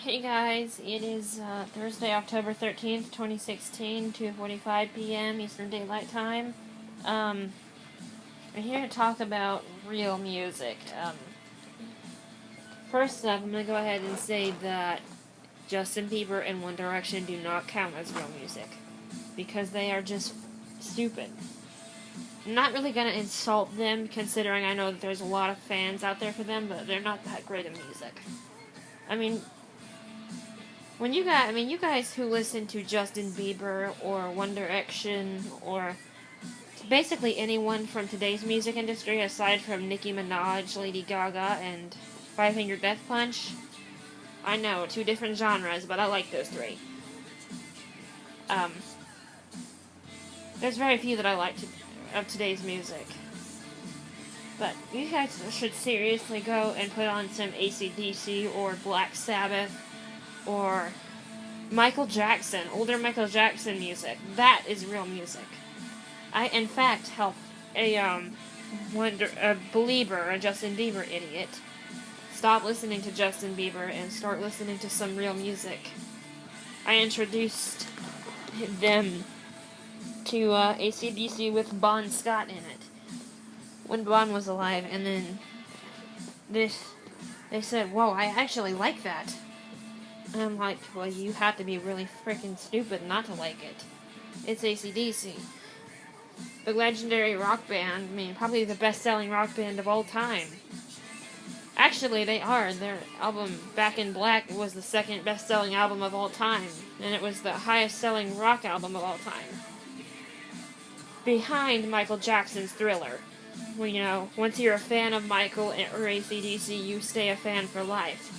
Hey guys, it is Thursday, October 13th, 2016, 2:45 p.m. Eastern Daylight Time. We're here to talk about real music. First up, I'm going to go ahead and say that Justin Bieber and One Direction do not count as real music, because they are just stupid. I'm not really going to insult them, considering I know that there's a lot of fans out there for them, but they're not that great of music. You guys who listen to Justin Bieber or One Direction or basically anyone from today's music industry aside from Nicki Minaj, Lady Gaga, and Five Finger Death Punch, I know, two different genres, but I like those three. There's very few that I like of today's music. But you guys should seriously go and put on some AC/DC or Black Sabbath or Michael Jackson, older Michael Jackson music. That is real music. I, in fact, helped a believer, a Justin Bieber idiot, stop listening to Justin Bieber and start listening to some real music. I introduced them to AC/DC with Bon Scott in it when Bon was alive, and then they said, "Whoa, I actually like that." And I'm like, well, you have to be really freaking stupid not to like it. It's AC/DC. The legendary rock band, probably the best-selling rock band of all time. Actually, they are. Their album, Back in Black, was the second best-selling album of all time. And it was the highest-selling rock album of all time. Behind Michael Jackson's Thriller. Well, once you're a fan of Michael or AC/DC, you stay a fan for life.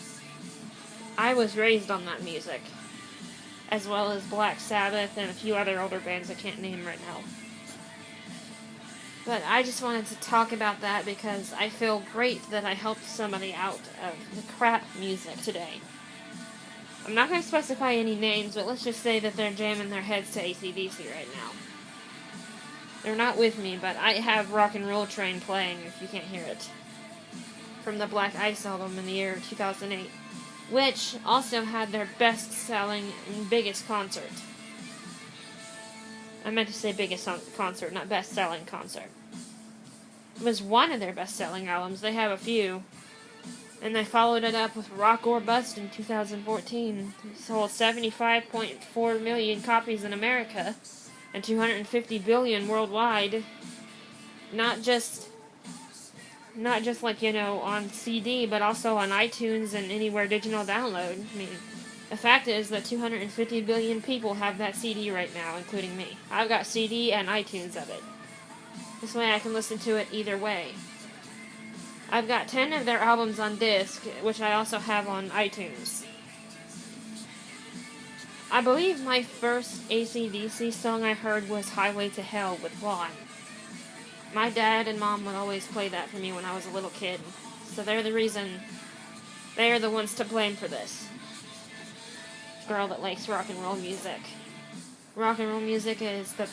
I was raised on that music, as well as Black Sabbath and a few other older bands I can't name right now. But I just wanted to talk about that because I feel great that I helped somebody out of the crap music today. I'm not going to specify any names, but let's just say that they're jamming their heads to AC/DC right now. They're not with me, but I have Rock and Roll Train playing if you can't hear it, from the Black Ice album in the year 2008. Which also had their best-selling and biggest concert. I meant to say biggest concert, not best-selling concert. It was one of their best-selling albums. They have a few. And they followed it up with Rock or Bust in 2014. It sold 75.4 million copies in America and 250 billion worldwide. Not just on CD, but also on iTunes and anywhere digital download. The fact is that 250 billion people have that CD right now, including me. I've got CD and iTunes of it. This way I can listen to it either way. I've got 10 of their albums on disc, which I also have on iTunes. I believe my first AC/DC song I heard was Highway to Hell with Vaughn. My dad and mom would always play that for me when I was a little kid. So they're the reason. They are the ones to blame for this. Girl that likes rock and roll music. Rock and roll music is the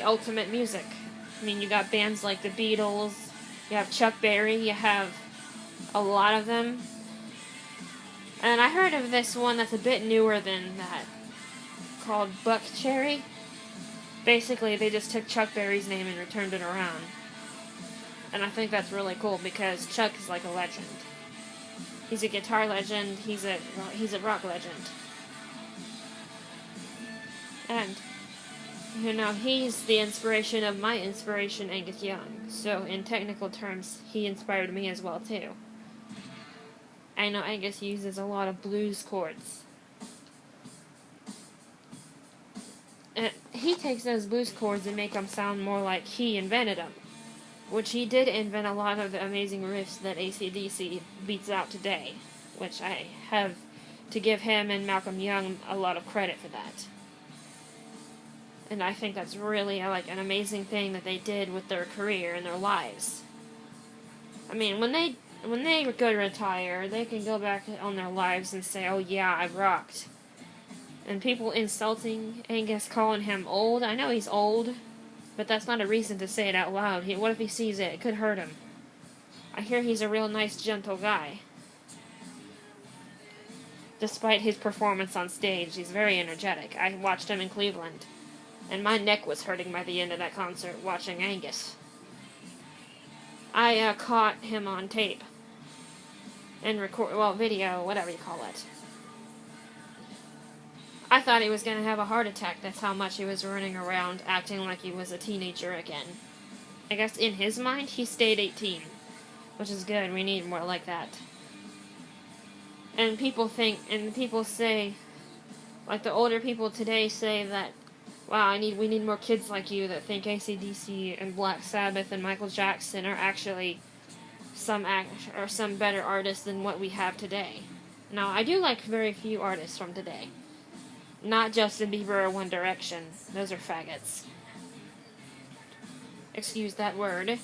ultimate music. You got bands like the Beatles, you have Chuck Berry, you have a lot of them. And I heard of this one that's a bit newer than that, called Buck Cherry. Basically, they just took Chuck Berry's name and returned it around. And I think that's really cool because Chuck is like a legend. He's a guitar legend, he's a rock legend. And, he's the inspiration of my inspiration, Angus Young. So, in technical terms, he inspired me as well, too. I know Angus uses a lot of blues chords. He takes those blues chords and make them sound more like he invented them. Which he did invent a lot of the amazing riffs that AC/DC beats out today. Which I have to give him and Malcolm Young a lot of credit for that. And I think that's really an amazing thing that they did with their career and their lives. When they go to retire, they can go back on their lives and say, oh yeah, I rocked. And people insulting Angus, calling him old. I know he's old, but that's not a reason to say it out loud. What if he sees it? It could hurt him. I hear he's a real nice, gentle guy. despite his performance on stage. He's very energetic. I watched him in Cleveland, and my neck was hurting by the end of that concert watching Angus. I caught him on tape and video, whatever you call it. I thought he was going to have a heart attack. That's how much he was running around acting like he was a teenager again. I guess in his mind, he stayed 18, which is good. We need more like that. And people say, like the older people today say that, wow, we need more kids like you that think AC/DC and Black Sabbath and Michael Jackson are actually some better artists than what we have today. Now, I do like very few artists from today. Not Justin Bieber or One Direction. Those are faggots. Excuse that word.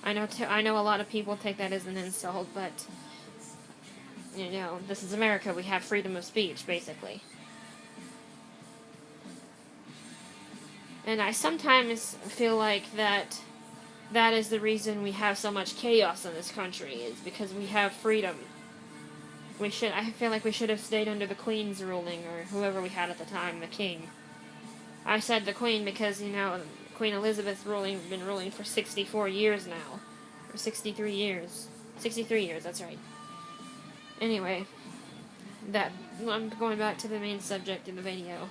I know a lot of people take that as an insult, but this is America. We have freedom of speech, basically. And I sometimes feel like that is the reason we have so much chaos in this country, is because we have freedom. I feel like we should have stayed under the Queen's ruling, or whoever we had at the time, the King. I said the Queen because, Queen Elizabeth's been ruling for 64 years now. Or 63 years. 63 years, that's right. Anyway, I'm going back to the main subject of the video.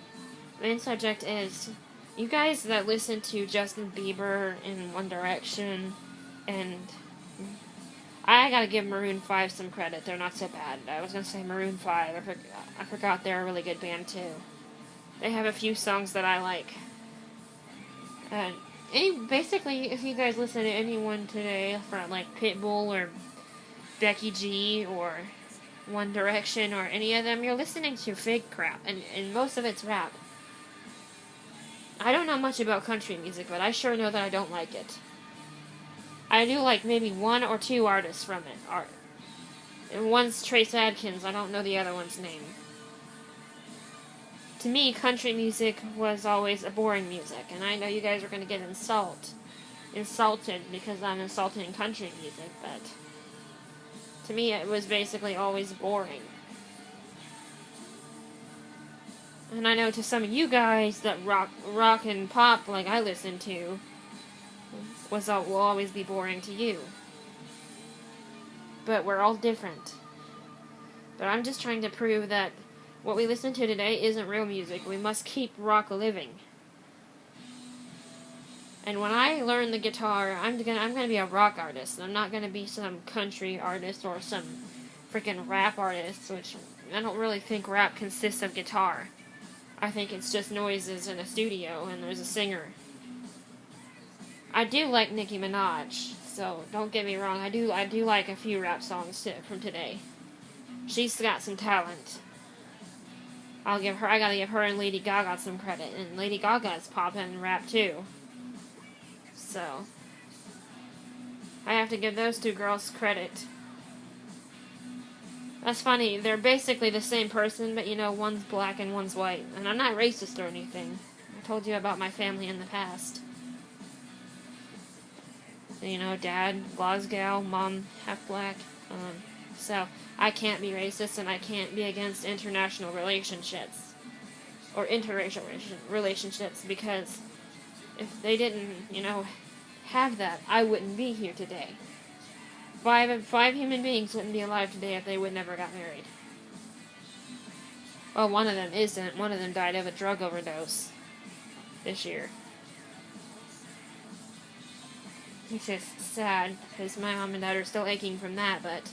The main subject is, you guys that listen to Justin Bieber and One Direction, and I gotta give Maroon 5 some credit. They're not so bad. I was gonna say Maroon 5. I forgot they're a really good band, too. They have a few songs that I like. Basically, if you guys listen to anyone today, from like Pitbull or Becky G or One Direction or any of them, you're listening to fake crap, and most of it's rap. I don't know much about country music, but I sure know that I don't like it. I do like maybe one or two artists from it. And one's Trace Adkins. I don't know the other one's name. To me, country music was always a boring music, and I know you guys are going to get insulted because I'm insulting country music, but to me it was basically always boring. And I know to some of you guys that rock and pop like I listen to will always be boring to you. But we're all different. But I'm just trying to prove that what we listen to today isn't real music. We must keep rock living. And when I learn the guitar, I'm gonna be a rock artist. I'm not gonna be some country artist or some freaking rap artist, which I don't really think rap consists of guitar. I think it's just noises in a studio and there's a singer. I do like Nicki Minaj, so don't get me wrong. I do like a few rap songs from today. She's got some talent. I gotta give her and Lady Gaga some credit, and Lady Gaga's pop and rap too. So I have to give those two girls credit. That's funny. They're basically the same person, but one's black and one's white. And I'm not racist or anything. I told you about my family in the past. Dad, Glasgow, mom, half black. So I can't be racist, and I can't be against international relationships or interracial relationships, because if they didn't, have that, I wouldn't be here today. Five human beings wouldn't be alive today if they would never got married. Well, one of them isn't. One of them died of a drug overdose this year. It's just sad, because my mom and dad are still aching from that, but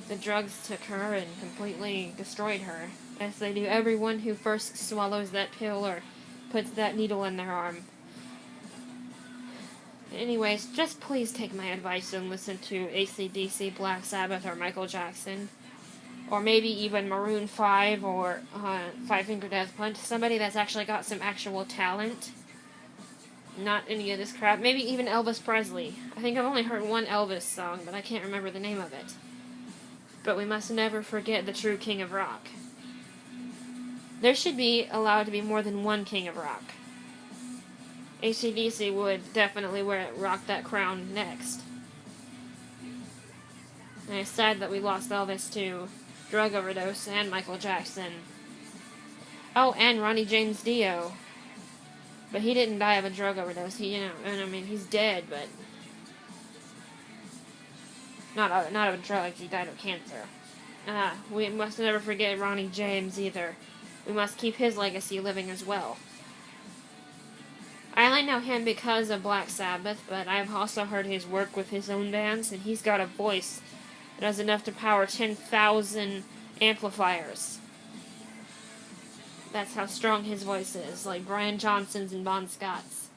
the drugs took her and completely destroyed her, as they do everyone who first swallows that pill or puts that needle in their arm. Anyways, just please take my advice and listen to AC/DC, Black Sabbath, or Michael Jackson. Or maybe even Maroon 5 or Five Finger Death Punch. Somebody that's actually got some actual talent. Not any of this crap. Maybe even Elvis Presley. I think I've only heard one Elvis song, but I can't remember the name of it. But we must never forget the true king of rock. There should be allowed to be more than one king of rock. AC/DC would definitely rock that crown next. And it's sad that we lost Elvis to drug overdose, and Michael Jackson. Oh, and Ronnie James Dio. But he didn't die of a drug overdose. He's dead, but not of drugs. He died of cancer. We must never forget Ronnie James either. We must keep his legacy living as well. I only know him because of Black Sabbath, but I've also heard his work with his own bands, and he's got a voice that has enough to power 10,000 amplifiers. That's how strong his voice is, like Brian Johnson's and Bon Scott's.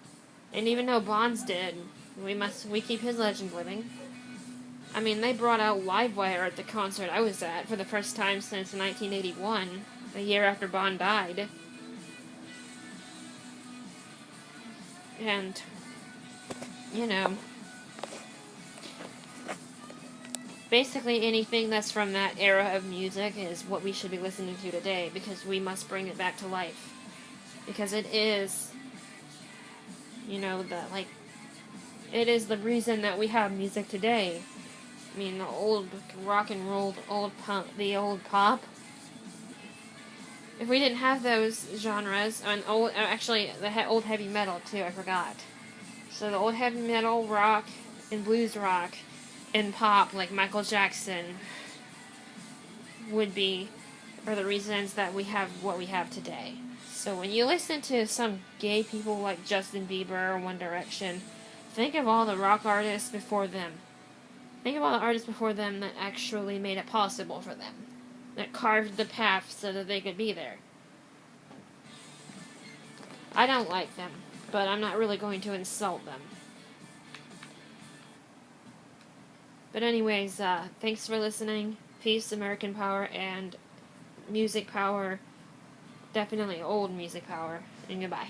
And even though Bon's dead, we keep his legend living. I mean, they brought out Livewire at the concert I was at for the first time since 1981, a year after Bon died. And, basically anything that's from that era of music is what we should be listening to today, because we must bring it back to life. Because it is, it is the reason that we have music today. I mean, the old rock and roll, the old pop. If we didn't have those genres, and old heavy metal too, I forgot. So the old heavy metal, rock, and blues rock, and pop, like Michael Jackson, are the reasons that we have what we have today. So when you listen to some gay people like Justin Bieber or One Direction, think of all the rock artists before them. Think of all the artists before them that actually made it possible for them. That carved the path so that they could be there. I don't like them, but I'm not really going to insult them. But anyways, thanks for listening. Peace, American power, and music power. Definitely old music power. And goodbye.